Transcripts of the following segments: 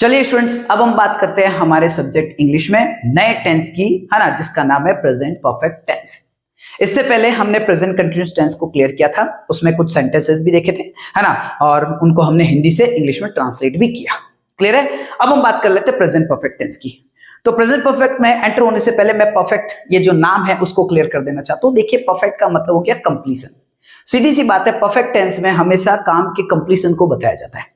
चलिए स्टूडेंट्स, अब हम बात करते हैं हमारे सब्जेक्ट इंग्लिश में नए टेंस की, है ना, जिसका नाम है प्रेजेंट परफेक्ट टेंस। इससे पहले हमने प्रेजेंट कंटिन्यूअस टेंस को क्लियर किया था, उसमें कुछ सेंटेंसेस भी देखे थे, है ना, और उनको हमने हिंदी से इंग्लिश में ट्रांसलेट भी किया। क्लियर है? अब हम बात कर लेते हैं प्रेजेंट परफेक्ट टेंस की। तो प्रेजेंट परफेक्ट में एंटर होने से पहले मैं परफेक्ट ये जो नाम है उसको क्लियर कर देना चाहता हूं। देखिए, परफेक्ट का मतलब हो गया कंप्लीशन। सीधी सी बात है, परफेक्ट टेंस में हमेशा काम के कंप्लीशन को बताया जाता है।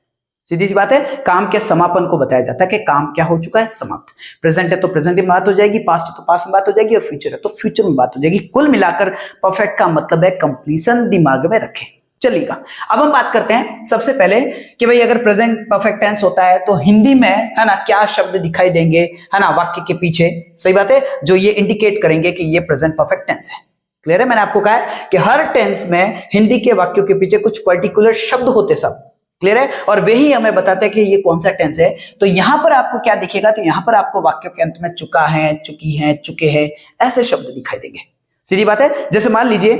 सीधी सी बात है, काम के समापन को बताया जाता है कि काम क्या हो चुका है, समाप्त। प्रेजेंट है तो प्रेजेंट में बात हो जाएगी, पास्ट है तो पास्ट में बात हो जाएगी, और फ्यूचर है तो फ्यूचर में बात हो जाएगी। कुल मिलाकर परफेक्ट का मतलब है कंप्लीशन। दिमाग में रखें। चलिएगा, अब हम बात करते हैं सबसे पहले कि भाई अगर प्रेजेंट परफेक्ट टेंस होता है तो हिंदी में, है ना, क्या शब्द दिखाई देंगे, है ना, वाक्य के पीछे। सही बात है, जो ये इंडिकेट करेंगे कि ये प्रेजेंट परफेक्ट टेंस है। क्लियर है? मैंने आपको कहा है कि हर टेंस में हिंदी के वाक्यों के पीछे कुछ पर्टिकुलर शब्द होते सब। क्लियर है? और वही हमें बताते हैं कि ये कौन सा टेंस है। तो यहां पर आपको क्या दिखेगा, तो यहां पर आपको वाक्यों के अंत में चुका है, चुकी है, चुके हैं, ऐसे शब्द दिखाई देंगे। सीधी बात है। जैसे मान लीजिए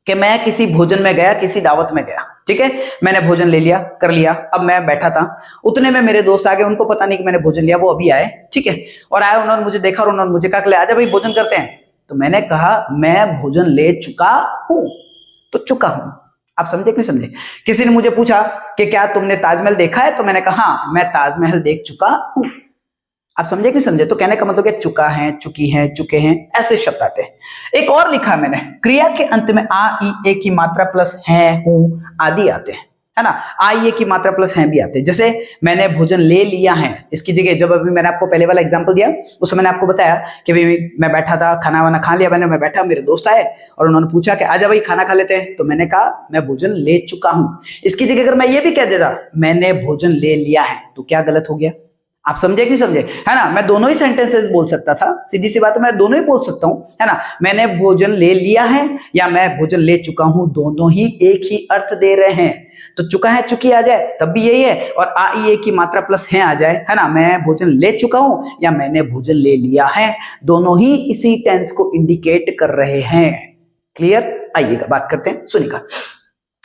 कि मैं किसी भोजन में गया, किसी दावत में गया, ठीक है, मैंने भोजन ले लिया, कर लिया, अब मैं बैठा था, उतने में मेरे दोस्त आ गए, उनको पता नहीं कि मैंने भोजन लिया, वो अभी आए, ठीक है, और आए, उन्होंने मुझे देखा और उन्होंने मुझे कहा कि आजा भाई भोजन करते हैं। तो मैंने कहा मैं भोजन ले चुका हूं, तो चुका हूं। आप समझे कि नहीं समझे? किसी ने मुझे पूछा कि क्या तुमने ताजमहल देखा है, तो मैंने कहा हाँ, मैं ताजमहल देख चुका हूं। आप समझे कि नहीं समझे? तो कहने का मतलब है चुका है, चुकी है, चुके हैं, ऐसे शब्द आते हैं। एक और लिखा मैंने, क्रिया के अंत में आ, ई, ए की मात्रा प्लस है, हूं आदि आते हैं, है ना। आ, ई, ए की मात्रा प्लस हैं भी आते हैं। जैसे मैंने भोजन ले लिया है, इसकी जगह जब अभी मैंने आपको पहले वाला एग्जांपल दिया, उसमें मैंने आपको बताया कि भाई मैं बैठा था, खाना वाना खा लिया मैंने, मैं बैठा, मेरे दोस्त आए और उन्होंने पूछा कि आजा भाई खाना खा लेते हैं, तो मैंने कहा मैं भोजन ले चुका हूं। इसकी जगह अगर मैं ये भी कह देता मैंने भोजन ले लिया है, तो क्या गलत हो गया? आप समझे कि नहीं समझे? है ना, मैं दोनों ही सेंटेंसेस बोल सकता था। सीधी सी बात है, मैं दोनों ही बोल सकता हूं, है ना। मैंने भोजन ले लिया है या मैं भोजन ले चुका हूं, दोनों ही एक ही अर्थ दे रहे हैं। तो चुका है, चुकी आ जाए तब भी यही है, और आ, ई, ए की मात्रा प्लस है आ जाए, है ना, मैं भोजन ले चुका हूं या मैंने भोजन ले लिया है, दोनों ही इसी टेंस को इंडिकेट कर रहे हैं। क्लियर? आइएगा बात करते हैं, सुनिएगा।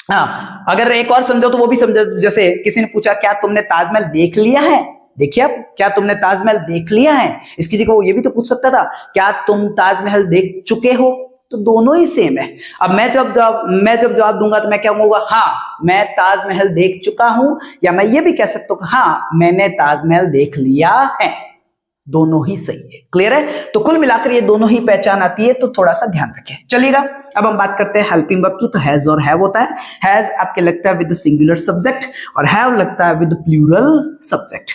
हाँ, अगर एक और समझो तो वो भी समझो। जैसे किसी ने पूछा क्या तुमने ताजमहल देख लिया है, देखिए अब, क्या तुमने ताजमहल देख लिया है, इसकी जगह वो ये भी तो पूछ सकता था क्या तुम ताजमहल देख चुके हो, तो दोनों ही सेम है। अब मैं जब जवाब दूंगा तो मैं क्या कहूंगा, हाँ मैं ताजमहल देख चुका हूं, या मैं ये भी कह सकता हूं हाँ मैंने ताजमहल देख लिया है, दोनों ही सही है। क्लियर है? तो कुल मिलाकर ये दोनों ही पहचान आती है, तो थोड़ा सा ध्यान रखें। चलिएगा, अब हम बात करते हैं हेल्पिंग वर्ब की। तो हैज और हैव होता है। हैज आपके लगता है विद सिंगुलर सब्जेक्ट, और हैव लगता है with plural subject.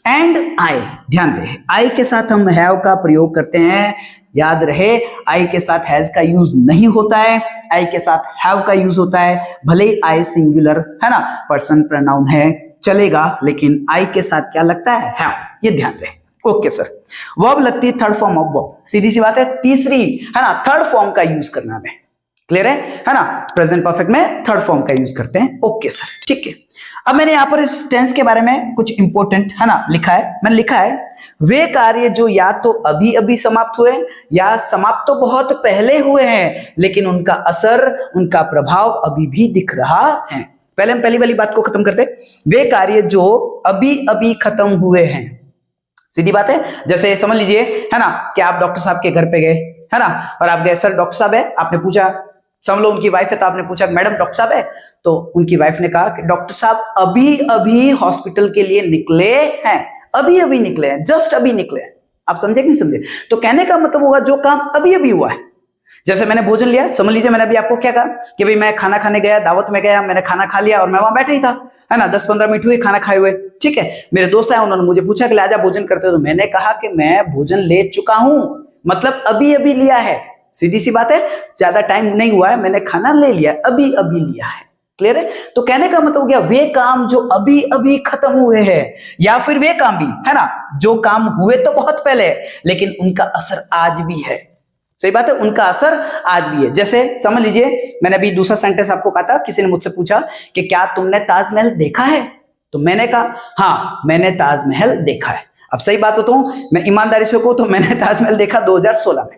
And I, ध्यान रहे, आई के साथ हम हैव का प्रयोग करते हैं। याद रहे, आई के साथ हैज का यूज नहीं होता है, आई के साथ हैव का यूज होता है। भले ही आई सिंगुलर, है ना, पर्सन प्रोनाउन है, चलेगा, लेकिन आई के साथ क्या लगता है, हैव, ये ध्यान रहे। Okay sir. वर्ब लगती है थर्ड फॉर्म ऑफ वर्ब। सीधी सी बात है, तीसरी, है ना, थर्ड फॉर्म का यूज करना है। क्लियर है ना, प्रेजेंट परफेक्ट में थर्ड फॉर्म का यूज करते हैं। ओके सर, ठीक है। अब मैंने यहां पर इस टेंस के बारे में कुछ इंपॉर्टेंट, है ना, लिखा है। मैंने लिखा है वे कार्य जो या तो अभी अभी समाप्त हुए या समाप्त तो बहुत पहले हुए हैं, लेकिन उनका असर, उनका प्रभाव अभी भी दिख रहा है। पहले हम पहली वाली बात को खत्म करते। वे कार्य जो अभी अभी खत्म हुए हैं। सीधी बात है, जैसे समझ लीजिए, है ना, कि आप डॉक्टर साहब के घर पे गए, है ना, और आप गए, सर डॉक्टर साहब है, आपने पूछा, समझ लो उनकी वाइफ है, तो आपने पूछा मैडम डॉक्टर साहब है, तो उनकी वाइफ ने कहा कि डॉक्टर साहब अभी अभी हॉस्पिटल के लिए निकले हैं, अभी अभी निकले हैं, जस्ट अभी निकले हैं। आप समझे कि नहीं समझे? तो कहने का मतलब होगा जो काम अभी अभी हुआ है। जैसे मैंने भोजन लिया, समझ लीजिए मैंने अभी आपको क्या कहा कि भाई मैं खाना खाने गया, दावत में गया, मैंने खाना खा लिया और मैं वहां बैठा ही था, है ना, 10-15 मिनट हुए खाना खाए हुए, ठीक है। मेरे दोस्त आए, उन्होंने मुझे पूछा कि आजा भोजन करते हो, तो मैंने कहा कि मैं भोजन ले चुका हूं, मतलब अभी अभी लिया है। सीधी सी बात है, ज्यादा टाइम नहीं हुआ है, मैंने खाना ले लिया, अभी अभी लिया है। क्लियर है? तो कहने का मतलब हो गया वे काम जो अभी अभी खत्म हुए हैं, या फिर वे काम भी, है ना, जो काम हुए तो बहुत पहले लेकिन उनका असर आज भी है। सही बात है, उनका असर आज भी है। जैसे समझ लीजिए, मैंने अभी दूसरा सेंटेंस आपको कहा था, किसी ने मुझसे पूछा कि क्या तुमने ताजमहल देखा है, तो मैंने कहा हाँ मैंने ताजमहल देखा है। अब सही बात बताऊं, मैं ईमानदारी से कहूं तो मैंने ताजमहल देखा 2016 में।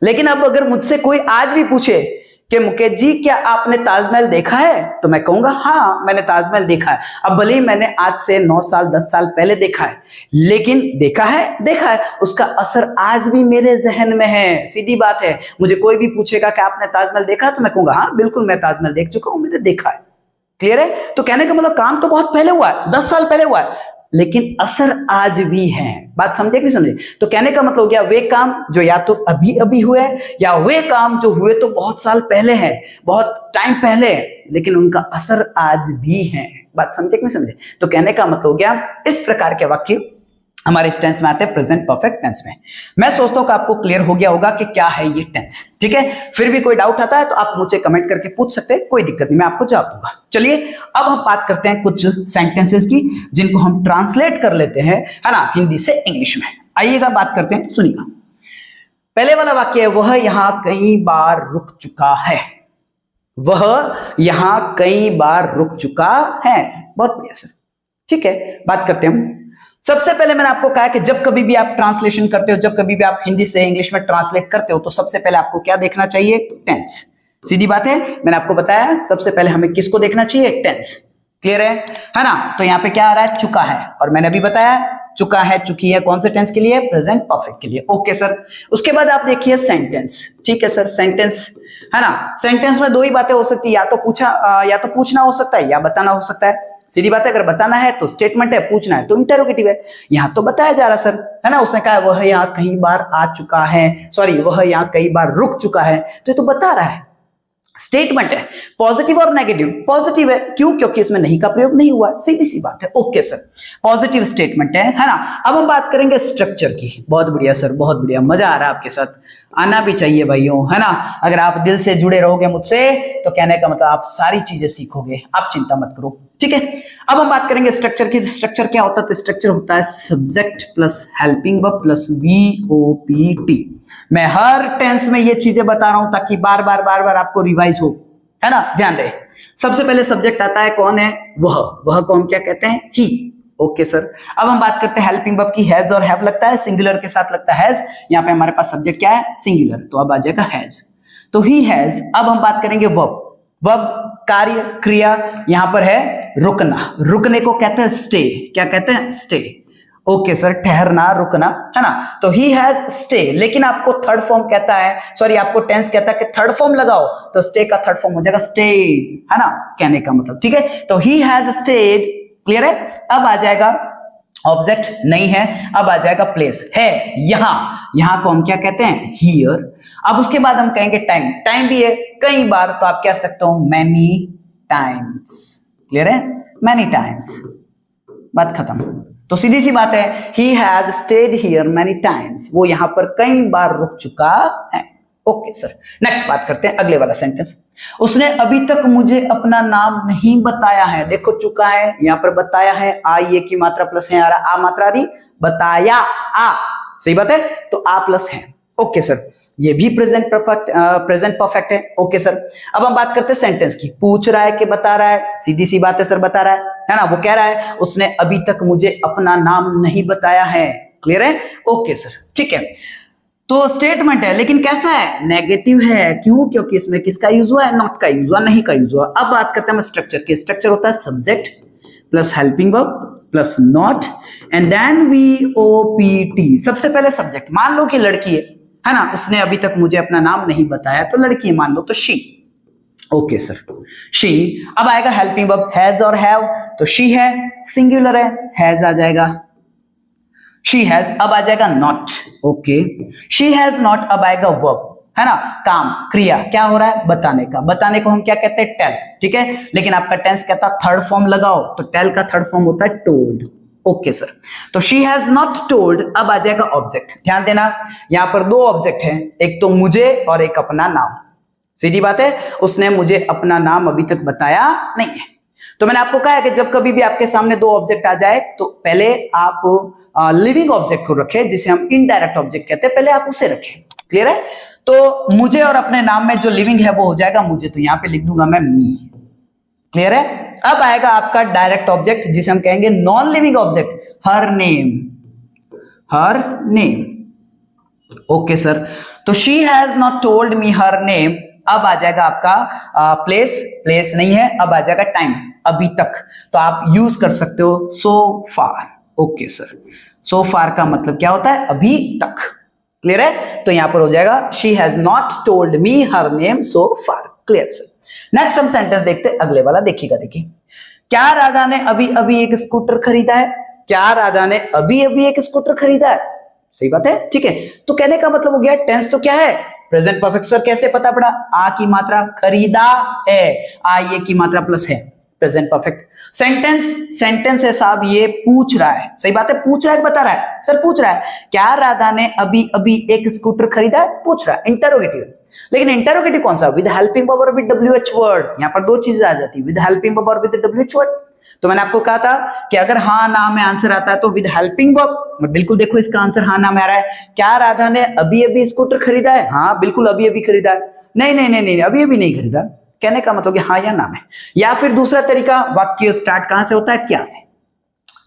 लेकिन अब अगर मुझसे कोई आज भी पूछे कि मुकेश जी क्या आपने ताजमहल देखा है, तो मैं कहूंगा हाँ मैंने ताजमहल देखा है। अब भले ही मैंने आज से 9 साल 10 साल पहले देखा है, लेकिन देखा है, उसका असर आज भी मेरे जहन में है। सीधी बात है, मुझे कोई भी पूछेगा कि आपने ताजमहल देखा है, तो मैं कहूंगा हाँ बिल्कुल मैं ताजमहल देख चुका हूं, मैंने देखा है। क्लियर है? तो कहने का मतलब काम तो बहुत पहले हुआ है, 10 साल पहले हुआ है, लेकिन असर आज भी है। बात समझे कि समझे? तो कहने का मतलब हो गया वे काम जो या तो अभी अभी हुए या वे काम जो हुए तो बहुत साल पहले हैं, बहुत टाइम पहले है, लेकिन उनका असर आज भी है। बात समझे कि नहीं समझे? तो कहने का मतलब हो गया इस प्रकार के वाक्य हमारे इस टेंस में आते हैं प्रेजेंट परफेक्ट टेंस में। मैं सोचता हूं कि आपको क्लियर हो गया होगा कि क्या है ये टेंस। ठीक है, फिर भी कोई डाउट आता है तो आप मुझे कमेंट करके पूछ सकते हैं, कोई दिक्कत नहीं, मैं आपको जवाब दूंगा। चलिए अब हम बात करते हैं कुछ सेंटेंसेस की जिनको हम ट्रांसलेट कर लेते हैं, है ना, हिंदी से इंग्लिश में। आइएगा बात करते हैं, सुनिएगा। पहले वाला वाक्य है वह यहां कई बार रुक चुका है। वह यहां कई बार रुक चुका है। बहुत बढ़िया सर। ठीक है, बात करते हैं। सबसे पहले मैंने आपको कहा कि जब कभी भी आप ट्रांसलेशन करते हो, जब कभी भी आप हिंदी से इंग्लिश में ट्रांसलेट करते हो, तो सबसे पहले आपको क्या देखना चाहिए? टेंस। सीधी बात है, मैंने आपको बताया सबसे पहले हमें किसको देखना चाहिए? टेंस। क्लियर है ना? तो यहाँ पे क्या आ रहा है? चुका है, और मैंने अभी बताया चुका है, चुकी है, कौन से टेंस के लिए? प्रेजेंट परफेक्ट के लिए। Okay sir. उसके बाद आप देखिए सेंटेंस। ठीक है सर, सेंटेंस है ना। सेंटेंस में दो ही बातें हो सकती है, या तो पूछना हो सकता है या बताना हो सकता है। सीधी बात है, अगर बताना है तो स्टेटमेंट है, पूछना है तो इंटरोगेटिव है। यहां तो बताया जा रहा सर, है ना, उसने कहा वह यहां कई बार आ चुका है, सॉरी वह यहां कई बार रुक चुका है, तो ये तो बता रहा है, स्टेटमेंट है। पॉजिटिव और नेगेटिव? पॉजिटिव है, क्यों? क्योंकि इसमें नहीं का प्रयोग नहीं हुआ है, सीधी सी बात है। ओके सर, पॉजिटिव स्टेटमेंट है ना। अब हम बात करेंगे स्ट्रक्चर की। बहुत बढ़िया सर, बहुत बढ़िया, मजा आ रहा है आपके साथ, आना भी चाहिए भाइयों, है ना। अगर आप दिल से जुड़े रहोगे मुझसे तो कहने का मतलब आप सारी चीजें सीखोगे, आप चिंता मत करो। ठीक है, अब हम बात करेंगे स्ट्रक्चर की। स्ट्रक्चर क्या होता है? तो स्ट्रक्चर होता है subject plus helping verb plus VOPT। मैं हर टेंस में ये चीजें बता रहा हूं ताकि बार बार आपको रिवाइज हो, है ना, ध्यान रहे। सबसे पहले सब्जेक्ट आता है, कौन है? वह को हम क्या कहते हैं? ही। Okay sir. अब हम बात करते हैं हेल्पिंग वर्ब की। हैज और हैव लगता है, सिंगुलर के साथ लगता है हैज। यहाँ पे हमारे पास सब्जेक्ट क्या है? सिंगुलर, तो अब आ जाएगा हैज, तो ही हैज। अब हम बात करेंगे वर्ब। वर्ब कार्य, क्रिया, यहां पर है रुकना। रुकने को कहते हैं स्टे। क्या कहते हैं? स्टे। ओके सर, ठहरना, रुकना, है ना। तो ही हैज स्टे, लेकिन आपको थर्ड फॉर्म कहता है, सॉरी आपको टेंस कहता है कि थर्ड फॉर्म लगाओ, तो स्टे का थर्ड फॉर्म हो जाएगा स्टेड, है ना, कहने का मतलब। ठीक है, तो ही हैज स्टेड। क्लियर है? अब आ जाएगा ऑब्जेक्ट, नहीं है, अब आ जाएगा प्लेस, है यहां को हम क्या कहते हैं? हियर। अब उसके बाद हम कहेंगे टाइम। टाइम भी है, कई बार, तो आप कह सकते हो मैनी टाइम्स। क्लियर है? मैनी टाइम्स, बात खत्म। तो सीधी सी बात है, he has stayed here many times, वो यहां पर कई बार रुक चुका है। ओके सर, नेक्स्ट बात करते हैं, अगले वाला सेंटेंस। उसने अभी तक मुझे अपना नाम नहीं बताया है। देखो चुका है, यहां पर बताया है, आ ये की मात्रा प्लस है, आ मात्रा दी, बताया, आ, सही बात है, तो आ प्लस है। ओके सर, ये भी प्रेजेंट परफेक्ट है। ओके सर, अब हम बात करते हैं सेंटेंस की। पूछ रहा है कि बता रहा है? सीधी सी बात है सर, बता रहा है ना। वो कह रहा है उसने अभी तक मुझे अपना नाम नहीं बताया है। क्लियर है? ओके सर, ठीक है। तो स्टेटमेंट है, लेकिन कैसा है? नेगेटिव है। क्यों? क्योंकि इसमें किसका यूज हुआ है? नॉट का यूज हुआ, नहीं का यूज हुआ। अब बात करते हैं स्ट्रक्चर की। स्ट्रक्चर होता है subject plus helping verb plus not and then VOPT। सबसे पहले सब्जेक्ट, मान लो कि लड़की है ना, उसने अभी तक मुझे अपना नाम नहीं बताया, तो लड़की है, मान लो, तो शी। Okay sir, she. अब आएगा हेल्पिंग वर्ब, हैज और हैव, तो शी है, सिंगुलर है, हैज आ जाएगा, शी हैज। अब आ जाएगा not. Okay, she has not. अब आएगा वर्ब, है ना, काम, क्रिया, क्या हो रहा है? बताने का। बताने को हम क्या कहते हैं? टेल। ठीक है, लेकिन आपका टेंस कहता है थर्ड फॉर्म लगाओ, तो टेल का थर्ड फॉर्म होता है टोल्ड। ओके सर, तो शी हैज नॉट टोल्ड। अब आ जाएगा ऑब्जेक्ट। ध्यान देना, यहां पर दो ऑब्जेक्ट हैं, एक तो मुझे और एक अपना नाम। सीधी बात है, उसने मुझे अपना नाम अभी तक बताया नहीं है। तो मैंने आपको कहा है कि जब कभी भी आपके सामने दो ऑब्जेक्ट आ जाए तो पहले आप लिविंग ऑब्जेक्ट को रखें, जिसे हम इनडायरेक्ट ऑब्जेक्ट कहते हैं, पहले आप उसे रखें। क्लियर है? तो मुझे और अपने नाम में जो लिविंग है वो हो जाएगा मुझे, तो यहां पे लिख दूंगा मैं मी। क्लियर है? अब आएगा आपका डायरेक्ट ऑब्जेक्ट, जिसे हम कहेंगे non living object, her name. Her name. Okay sir, तो she has not told me her name. अब आ जाएगा आपका प्लेस, प्लेस नहीं है, अब आ जाएगा टाइम, अभी तक। तो आप यूज कर सकते हो सो फार। ओके सर, सो फार का मतलब क्या होता है? अभी तक। क्लियर है? तो यहां पर हो जाएगा she has not told me her name so far. Clear sir. Next हम सेंटेंस देखते हैं, अगले वाला देखिएगा। देखिए, क्या राधा ने अभी अभी एक स्कूटर खरीदा है? क्या राधा ने अभी अभी एक स्कूटर खरीदा है? सही बात है, ठीक है। तो कहने का मतलब हो गया टेंस तो क्या है? Present perfect. सर कैसे पता पड़ा? आ की मात्रा, खरीदा है, आ ये की मात्रा प्लस है, प्रेजेंट परफेक्ट। सेंटेंस, सेंटेंस है साहब, ये पूछ रहा है। सही बात है, पूछ रहा है, बता रहा है। सर पूछ रहा है क्या राधा ने अभी अभी एक स्कूटर खरीदा है? पूछ रहा है, इंटरोगेटिव। लेकिन इंटरोगेटिव कौन सा? विद हेल्पिंग वर्ब और विद WH वर्ड। यहां पर दो चीजें आ जाती है, विद हेल्पिंग वर्ब और विद WH वर्ड। तो मैंने आपको कहा था कि अगर हाँ ना में आंसर आता है तो विद हेल्पिंग वर्ब। बिल्कुल देखो, इसका आंसर हाँ ना में आ रहा है। क्या राधा ने अभी अभी स्कूटर खरीदा है? हाँ बिल्कुल अभी अभी खरीदा है। नहीं नहीं नहीं नहीं, अभी अभी नहीं खरीदा। कहने का मतलब हाँ या ना में। या फिर दूसरा तरीका, वाक्य स्टार्ट कहां से होता है? क्या से।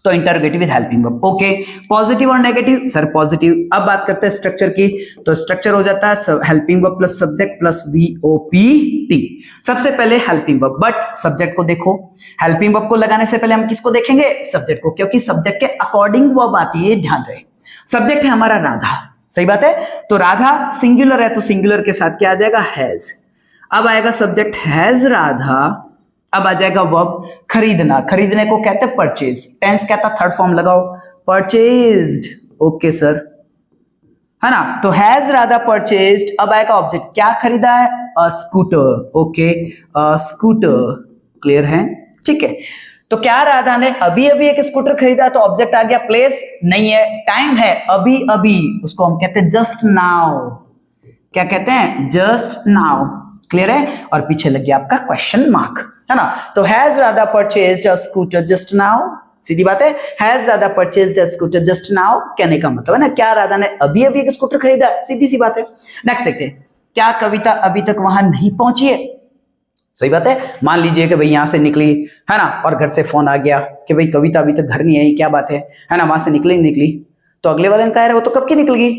तो interrogative with helping verb. Okay, positive और नेगेटिव। Sir positive. अब बात करते हैं स्ट्रक्चर की। तो स्ट्रक्चर हो जाता है helping verb plus subject plus VOPT। सबसे पहले हेल्पिंग वर्ब, बट सब्जेक्ट को देखो। हेल्पिंग वर्ब को लगाने से पहले हम किसको देखेंगे? सब्जेक्ट को, क्योंकि सब्जेक्ट के अकॉर्डिंग वर्ब आती है, ध्यान रहे। सब्जेक्ट है हमारा राधा, सही बात है। तो राधा सिंगुलर है, तो सिंगुलर के साथ क्या आ जाएगा? हैज। अब आएगा सब्जेक्ट हैज राधा। अब आ जाएगा वर्ब खरीदना। खरीदने को कहते हैं परचेज। टेंस कहता थर्ड फॉर्म लगाओ, परचेज्ड। ओके सर, है ना। तो हैज राधा परचेज्ड। अब आएगा ऑब्जेक्ट, क्या खरीदा है? अ स्कूटर। ओके, अ स्कूटर। क्लियर है, ठीक है। तो क्या राधा ने अभी अभी एक स्कूटर खरीदा? तो ऑब्जेक्ट आ गया, प्लेस नहीं है, टाइम है, अभी अभी। उसको हम कहते हैं जस्ट नाउ। क्या कहते हैं? Just now. क्लियर है? और पीछे लग गया आपका क्वेश्चन मार्क, है ना। तो has Radha purchased a scooter just now. सीधी बात है, has Radha purchased a scooter just now कहने का मतलब है ना, क्या राधा ने अभी अभी एक स्कूटर खरीदा? सीधी सी बात है। नेक्स्ट देखते हैं, क्या कविता अभी तक वहां नहीं पहुंची है? सही बात है। मान लीजिए कि भाई यहां से निकली, है ना, और घर से फोन आ गया कि भाई कविता अभी तक घर नहीं आई, क्या बात है ना, वहां से निकली। तो अगले वाले ने कहा वो तो कब की निकल गई,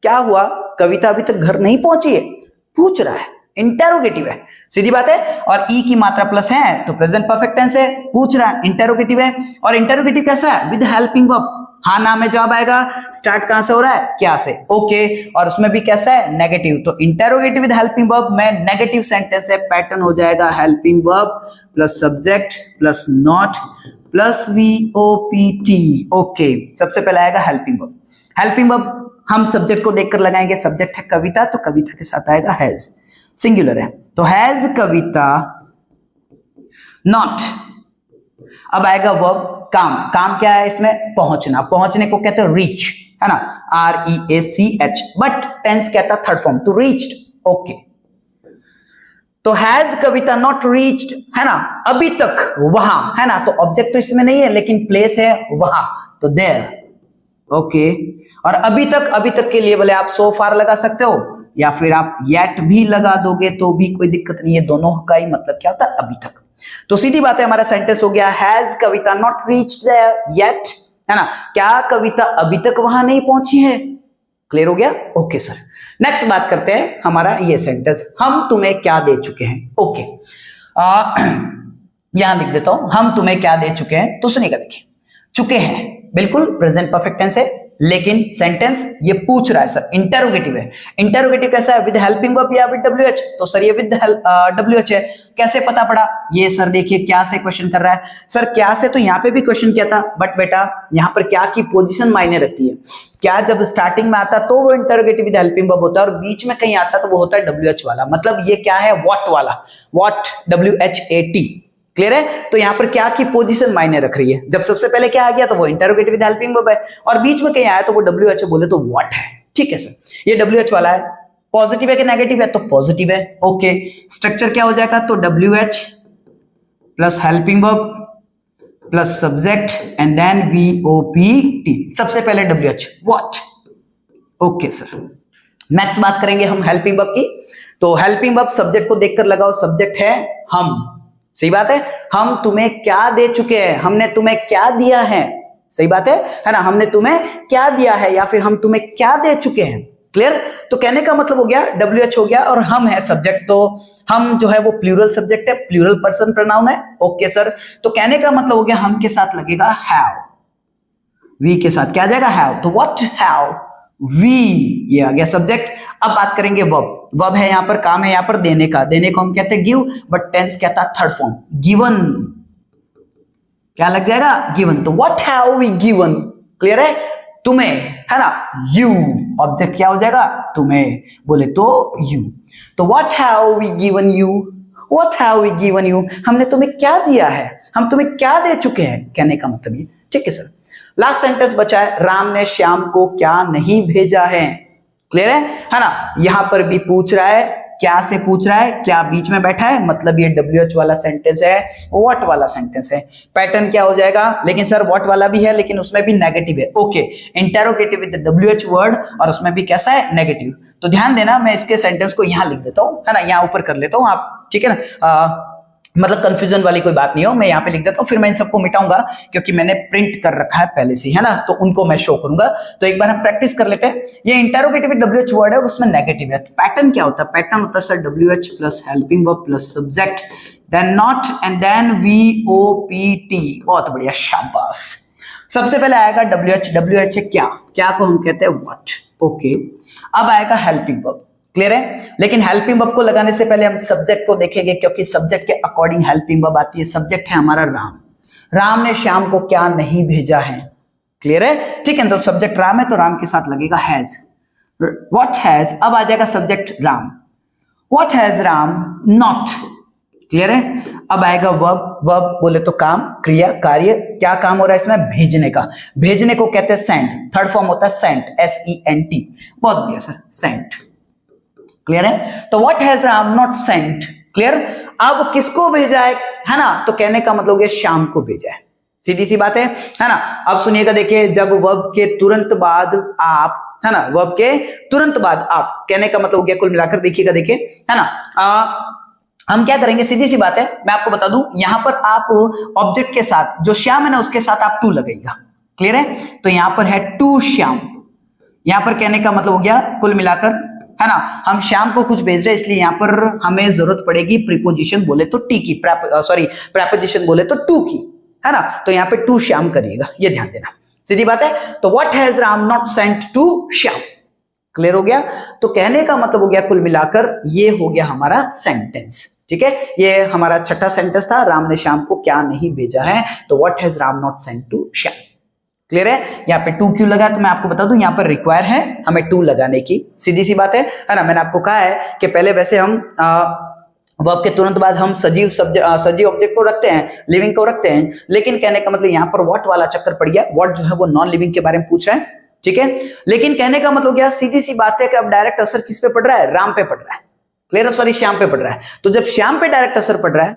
क्या हुआ? कविता अभी तक घर नहीं पहुंची है, पूछ रहा है, इंटेरोगेटिव है, सीधी बात है। और ई की मात्रा प्लस है तो प्रेजेंट परफेक्ट टेंस है, पूछ रहा है, इंटेरोगेटिव है। और इंटेरोगेटिव कैसा है? With helping verb. हाँ ना में जवाब आएगा, स्टार्ट कहां से हो रहा है? क्या से। ओके, और उसमें भी कैसा है? नेगेटिव। तो इंटेरोगेटिव विद हेल्पिंग वर्ब में नेगेटिव सेंटेंस है, पैटर्न हो जाएगा helping verb plus subject plus not plus VOPT। Okay, सबसे पहले आएगा हेल्पिंग वर्ब। हेल्पिंग वर्ब हम सब्जेक्ट को देखकर लगाएंगे, सब्जेक्ट है कविता तो कविता के साथ आएगा हैज, सिंगुलर है तो हैज कविता नॉट। अब आएगा वर्ब काम। काम क्या है इसमें? पहुंचना। पहुंचने को कहते हैं रीच, है ना, REACH। बट टेंस कहता थर्ड फॉर्म, तो रीच्ड। ओके, तो हैज कविता नॉट रीच्ड, है ना, अभी तक वहां, है ना। तो ऑब्जेक्ट तो इसमें नहीं है लेकिन प्लेस है वहां, तो देयर। ओके, और अभी तक के लिए बोले आप सो फार लगा सकते हो या फिर आप येट भी लगा दोगे तो भी कोई दिक्कत नहीं है, दोनों का ही मतलब क्या होता है? अभी तक। तो सीधी बात है, हमारा सेंटेंस हो गया has Kavita not reached there yet, है ना, क्या कविता अभी तक वहां नहीं पहुंची है? क्लियर हो गया? Okay sir. नेक्स्ट बात करते हैं हमारा ये सेंटेंस, हम तुम्हें क्या दे चुके हैं। ओके, यहां लिख देता हूं, हम तुम्हें क्या दे चुके हैं। तो सुनिएगा, देखिए, चुके हैं बिल्कुल प्रेजेंट परफेक्ट टेंस है, लेकिन सेंटेंस ये पूछ रहा है सर, इंटेरोगेटिव है। इंटेरोगेटिव कैसा है? विद हेल्पिंग वर्ब या विद WH? तो सर ये विद WH है। कैसे पता पड़ा? ये सर देखिए क्या से क्वेश्चन कर रहा है। सर क्या से तो यहाँ पे भी क्वेश्चन किया था, बट बेटा यहाँ पर क्या की पोजीशन मायने रखती है। क्या जब स्टार्टिंग में आता तो वो इंटेरोगेटिव विद हेल्पिंग वर्ब होता है, और बीच में कहीं आता तो वो होता है WH वाला। मतलब ये क्या है? व्हाट वाला, व्हाट, WHAT। क्लियर है? तो यहां पर क्या की पोजीशन मायने रख रही है। जब सबसे पहले क्या आ गया तो वो इंटेरोगेटिव विद हेल्पिंग वर्ब है, और बीच में कहीं आया तो वो WH बोले तो व्हाट है। ठीक है सर, ये WH वाला है। पॉजिटिव है कि नेगेटिव है? तो पॉजिटिव है। ओके, स्ट्रक्चर क्या हो जाएगा? तो WH plus helping verb plus subject and then VOPT। सबसे पहले WH, what. Okay sir, next बात करेंगे हम हेल्पिंग वर्ब की। तो हेल्पिंग वर्ब सब्जेक्ट को देखकर लगाओ, सब्जेक्ट है हम, सही बात है। हम तुम्हें क्या दे चुके हैं, हमने तुम्हें क्या दिया है, सही बात है ना, हमने तुम्हें क्या दिया है या फिर हम तुम्हें क्या दे चुके हैं। क्लियर? तो कहने का मतलब हो गया WH हो गया और हम है सब्जेक्ट, तो हम जो है वो प्लूरल सब्जेक्ट है, प्लूरल पर्सन प्रोनाउन है। ओके सर, तो कहने का मतलब हो गया हम के साथ लगेगा हैव, वी के साथ क्या आ जाएगा हैव, तो व्हाट हैव वी, ये आ गया सब्जेक्ट। अब बात करेंगे वर्ब, वर्ब है यहाँ पर, काम है यहाँ पर देने का, देने को हम कहते हैं गिव, बट टेंस कहता है थर्ड फॉर्म गिवन, क्या लग जाएगा गिवन, तो what have we given, clear है, तुम्हें, है ना, यू, ऑब्जेक्ट क्या हो जाएगा तुम्हें, बोले तो यू, तो what have we given you, what have we given you, हमने तुम्हें क्या दिया है, हम तुम्हें क्या दे चुके हैं, कहने का मतलब ये, ठीक है सर। लास्ट सेंटेंस बचा है, राम ने श्याम को क्या नहीं भेजा है, क्लियर है ना, यहां पर भी पूछ रहा है, क्या से पूछ रहा है, क्या बीच में बैठा है, मतलब ये WH वाला सेंटेंस है, व्हाट वाला सेंटेंस है, पैटर्न क्या हो जाएगा, लेकिन सर व्हाट वाला भी है लेकिन उसमें भी नेगेटिव है, okay, interrogative with WH word और उसमें भी कैसा है नेगेटिव, तो ध्यान देना, मैं इसके सेंटेंस को यहां लिख देता हूं, है ना, यहां ऊपर कर लेता हूं आप, ठीक है ना, मतलब कंफ्यूजन वाली कोई बात नहीं हो, मैं यहाँ पे लिख देता हूँ, फिर मैं इन सबको मिटाऊंगा क्योंकि मैंने प्रिंट कर रखा है पहले से, है ना, तो उनको मैं शो करूंगा, तो एक बार हम प्रैक्टिस कर लेते हैं। ये इंटेरोगेटिव WH वर्ड है और उसमें नेगेटिव है, पैटर्न क्या होता है, पैटर्न होता है sir WH plus helping verb plus subject, then not and then VOPT, बहुत बढ़िया, शाबाश। सबसे पहले आएगा WH है क्या, क्या को हम कहते हैं व्हाट, ओके, अब आएगा हेल्पिंग वर्ब, क्लियर है, लेकिन हेल्पिंग वर्ब को लगाने से पहले हम सब्जेक्ट को देखेंगे क्योंकि सब्जेक्ट के अकॉर्डिंग हेल्पिंग वर्ब आती है, सब्जेक्ट है हमारा राम, राम ने श्याम को क्या नहीं भेजा है, क्लियर है, ठीक है, तो सब्जेक्ट राम है तो राम के साथ लगेगा हैज, व्हाट हैज, अब आ जाएगा subject Ram, what has Ram not, clear है, अब आएगा वर्ब, वर्ब बोले तो काम, क्रिया, कार्य, क्या काम हो रहा है इसमें, भेजने का, भेजने को कहते हैं सेंड, थर्ड फॉर्म होता है सेंट, SENT, बहुत बढ़िया सर, सेंट, क्लियर है, तो what has Ram not Saint, clear, अब किसको भेजा है ना, तो कहने का मतलब ये शाम को भेजा है, सीधी सी बात है ना। अब सुनिएगा, देखिए, जब वर्ब के तुरंत बाद आप, है ना, वर्ब के तुरंत बाद आप, कहने का मतलब हो गया कुल मिलाकर, देखिएगा, देखिए, है ना, हम क्या करेंगे, सीधी सी बात है, मैं आपको बता दूं, यहां पर आप ऑब्जेक्ट के साथ जो श्याम है ना उसके साथ आप टू लगाइएगा, क्लियर है, तो यहां पर है टू श्याम, यहां पर कहने का मतलब हो गया कुल मिलाकर, है ना, हम श्याम को कुछ भेज रहे हैं इसलिए यहां पर हमें जरूरत पड़ेगी प्रीपोजिशन बोले तो टी की, प्रेपोजिशन बोले तो टू की, है ना, तो यहां पे टू श्याम करिएगा, ये ध्यान देना, सीधी बात है। तो what has Ram not sent to Shyam, clear हो गया, तो कहने का मतलब हो गया कुल मिलाकर ये हो गया हमारा सेंटेंस, ठीक है, ये हमारा छठा सेंटेंस था, राम ने श्याम को क्या नहीं भेजा है, तो what has Ram not sent to Shyam, clear है, यहाँ पे टू क्यों लगा, तो मैं आपको बता दूं, यहाँ पर रिक्वायर है हमें टू लगाने की, सीधी सी बात है ना, मैंने आपको कहा है कि पहले वैसे हम वर्ब के तुरंत बाद हम सजीव ऑब्जेक्ट को रखते हैं, लिविंग को रखते हैं, लेकिन कहने का मतलब यहाँ पर व्हाट वाला चक्कर पड़ गया, व्हाट जो है वो नॉन लिविंग के बारे में पूछ रहा है, ठीक है, लेकिन कहने का मतलब क्या, सीधी सी बात है कि अब डायरेक्ट असर किस पे पड़ रहा है, राम पे पड़ रहा है, क्लियर है, सॉरी श्याम पे पड़ रहा है, तो जब श्याम पे डायरेक्ट असर पड़ रहा है